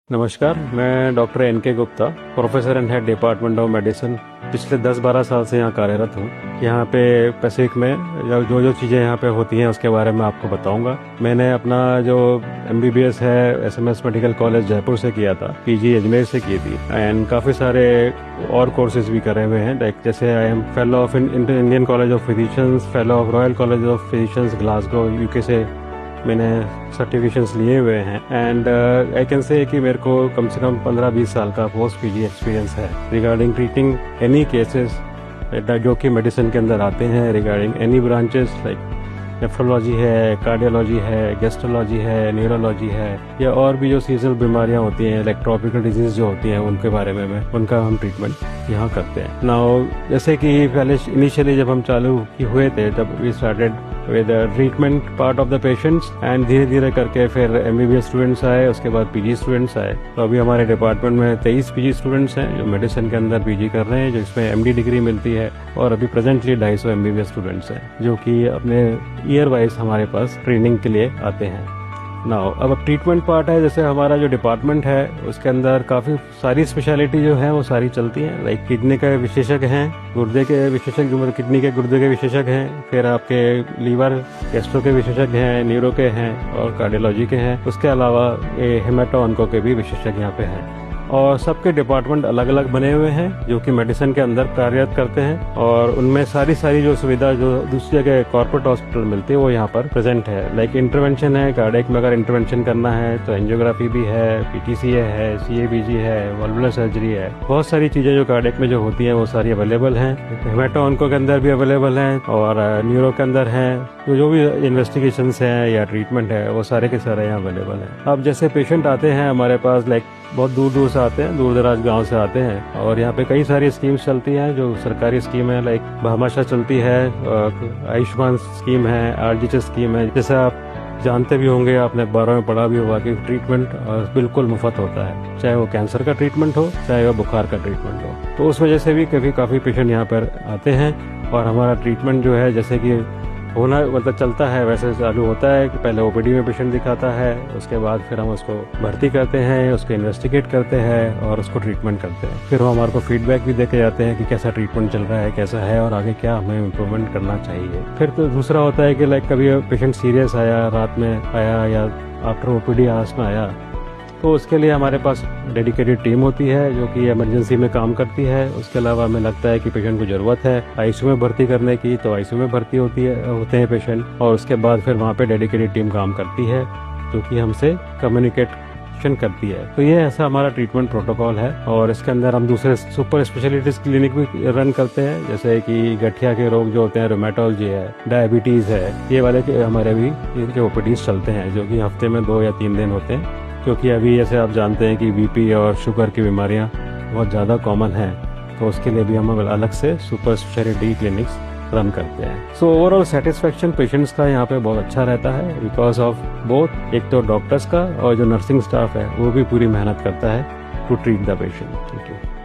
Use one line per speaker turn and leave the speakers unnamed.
नमस्कार, मैं doctor NK. Gupta, professor and head department of medicine पिछले 10-12 साल से यहाँ कार्यरत हूँ। यहाँ पे पैसिफिक में जो जो चीज़ें यहाँ पे होती हैं उसके बारे में आपको बताऊंगा। मैंने अपना जो MBBS है SMS मेडिकल कॉलेज जयपुर से किया था, PG अजमेर से की थी एंड काफ़ी सारे और कोर्सेज भी करे हुए हैं। लाइक जैसे I am fellow of Indian college of physicians, fellow of royal college of physicians Glasgow UK से मैंने सर्टिफिकेशंस लिए हुए हैं एंड आई कैन से कि मेरे को कम से कम 15-20 साल का पोस्ट PG एक्सपीरियंस है रिगार्डिंग ट्रीटिंग एनी केसेस जो कि मेडिसिन के अंदर आते हैं, regarding any branches like nephrology है, कार्डियोलॉजी है, गैस्ट्रोलॉजी है, न्यूरोलॉजी है या और भी जो सीजनल बीमारियां होती हैं, लाइक ट्रॉपिकल डिजीज जो होती हैं उनके बारे में उनका हम ट्रीटमेंट यहाँ करते हैं। नाउ जैसे कि पहले इनिशियली जब हम चालू हुए थे तब we started with treatment part of the patients and धीरे धीरे करके फिर MBBS स्टूडेंट्स आए, उसके बाद PG स्टूडेंट्स आए। तो अभी हमारे डिपार्टमेंट में 23 PG स्टूडेंट्स हैं जो मेडिसिन के अंदर PG कर रहे हैं, जिसमें MD डिग्री मिलती है और अभी प्रेजेंटली 250 MBBS स्टूडेंट्स हैं जो कि अपने ईयर वाइज हमारे पास ट्रेनिंग के लिए आते हैं। नाउ अब ट्रीटमेंट पार्ट है, जैसे हमारा जो डिपार्टमेंट है उसके अंदर काफ़ी सारी स्पेशलिटी जो है वो सारी चलती हैं। लाइक किडनी के विशेषज्ञ हैं, गुर्दे के विशेषज्ञ मतलब किडनी के गुर्दे के विशेषज्ञ हैं, फिर आपके लीवर गैस्ट्रो के विशेषज्ञ हैं, न्यूरो के हैं और कार्डियोलॉजी के हैं। उसके अलावा हेमाटो ऑन्को के भी विशेषज्ञ यहाँ पे हैं और सबके डिपार्टमेंट अलग अलग बने हुए हैं जो कि मेडिसिन के अंदर कार्यरत करते हैं और उनमें सारी जो सुविधा जो दूसरी जगह कॉर्पोरेट हॉस्पिटल मिलती है वो यहाँ पर प्रेजेंट है। लाइक इंटरवेंशन है, कार्डियक में अगर इंटरवेंशन करना है तो एंजियोग्राफी भी है, PTCA है, CABG है, वाल्वुलर सर्जरी है, बहुत सारी चीजें जो कार्डियक में जो होती हैं वो सारी अवेलेबल हैं। हेमाटो ऑन्को के अंदर भी अवेलेबल हैं और न्यूरो के अंदर हैं। तो जो भी इन्वेस्टिगेशन है या ट्रीटमेंट है वो सारे के सारे यहाँ अवेलेबल हैं। अब जैसे पेशेंट आते हैं हमारे पास, लाइक बहुत दूर दूर से आते हैं, दूर दराज गांव से आते हैं और यहाँ पे कई सारी स्कीम्स चलती हैं जो सरकारी स्कीम है, लाइक भामाशाह चलती है, आयुष्मान स्कीम है, RGH स्कीम है। जैसे आप जानते भी होंगे, आपने 12 में पढ़ा भी होगा कि ट्रीटमेंट बिल्कुल मुफ्त होता है, चाहे वो कैंसर का ट्रीटमेंट हो चाहे वो बुखार का ट्रीटमेंट हो। तो उस वजह से भी काफ़ी पेशेंट यहाँ पर आते हैं और हमारा ट्रीटमेंट जो है जैसे कि होना मतलब चलता है वैसे चालू होता है कि पहले OPD में पेशेंट दिखाता है, उसके बाद फिर हम उसको भर्ती करते हैं, उसको इन्वेस्टिगेट करते हैं और उसको ट्रीटमेंट करते हैं। फिर वो हमारे को फीडबैक भी देके जाते हैं कि कैसा ट्रीटमेंट चल रहा है, कैसा है और आगे क्या हमें इम्प्रूवमेंट करना चाहिए। फिर तो दूसरा होता है कि लाइक कभी पेशेंट सीरियस आया, रात में आया या आफ्टर OPD आवर्स में आया, तो उसके लिए हमारे पास डेडिकेटेड टीम होती है जो कि इमरजेंसी में काम करती है। उसके अलावा हमें लगता है कि पेशेंट को ज़रूरत है ICU में भर्ती करने की तो ICU में भर्ती होते हैं पेशेंट और उसके बाद फिर वहाँ पे डेडिकेटेड टीम काम करती है जो कि हमसे कम्युनिकेशन करती है। तो ये ऐसा हमारा ट्रीटमेंट प्रोटोकॉल है और इसके अंदर हम दूसरे सुपर स्पेशलिटीज़ क्लिनिक भी रन करते हैं, जैसे कि गठिया के रोग जो होते हैं, रोमेटोलॉजी है, डायबिटीज़ है, ये वाले के हमारे भी इनके OPDs चलते हैं जो कि हफ्ते में 2 या 3 दिन होते हैं। क्योंकि अभी जैसे आप जानते हैं कि BP और शुगर की बीमारियां बहुत ज़्यादा कॉमन हैं, तो उसके लिए भी हम अलग से सुपर स्पेशलिटी क्लिनिक्स रन करते हैं। सो ओवरऑल सेटिस्फेक्शन पेशेंट्स का यहाँ पे बहुत अच्छा रहता है बिकॉज ऑफ बोथ, एक तो डॉक्टर्स का और जो नर्सिंग स्टाफ है वो भी पूरी मेहनत करता है to treat the patient. Thank you.